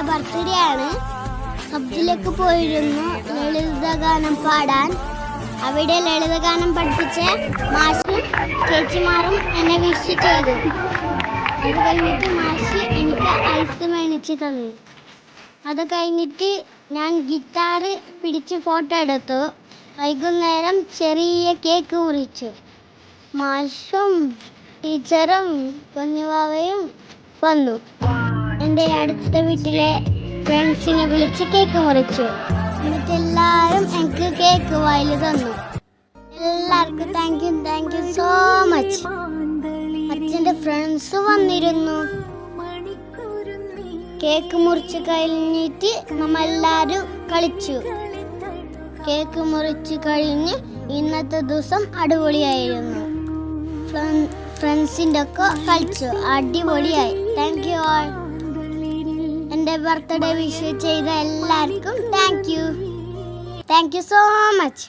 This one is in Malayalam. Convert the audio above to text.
എൻ്റെ ബർത്ത്ഡേ ആണ്. സബ്ജിലേക്ക് പോയിരുന്നു ലളിതഗാനം പാടാൻ. അവിടെ ലളിതഗാനം പഠിപ്പിച്ച മാഷും ചേച്ചിമാരും എന്നെ വിഷ് ചെയ്തു. അത് കഴിഞ്ഞിട്ട് മാഷ് എനിക്ക് ഐസ് മേടിച്ച് തന്നു. അത് കഴിഞ്ഞിട്ട് ഞാൻ ഗിറ്റാർ പിടിച്ച് ഫോട്ടോ എടുത്തു. വൈകുന്നേരം ചെറിയ കേക്ക് മുറിച്ചു. മാഷും ടീച്ചറും കുഞ്ഞുവാവയും വന്നു. എൻ്റെ അടുത്ത വീട്ടിലെ ഫ്രണ്ട്സിനെ വിളിച്ച് കേക്ക് മുറിച്ചു. എന്നിട്ട് എല്ലാവരും എനിക്ക് കേക്ക് വായിൽ തന്നു. എല്ലാവർക്കും താങ്ക് യു സോ മച്ച്. അച്ഛൻ്റെ ഫ്രണ്ട്സ് വന്നിരുന്നു. കേക്ക് മുറിച്ച് കഴിഞ്ഞിട്ട് നമ്മളെല്ലാവരും കളിച്ചു. കേക്ക് മുറിച്ച് കഴിഞ്ഞ് ഇന്നത്തെ ദിവസം അടിപൊളിയായിരുന്നു. ഫ്രണ്ട്സിൻ്റെ ഒക്കെ കളിച്ചു, അടിപൊളിയായി. Thank you all. എൻ്റെ ബർത്ത്ഡേ വിഷ് ചെയ്ത എല്ലാവർക്കും താങ്ക് യു സോ മച്ച്.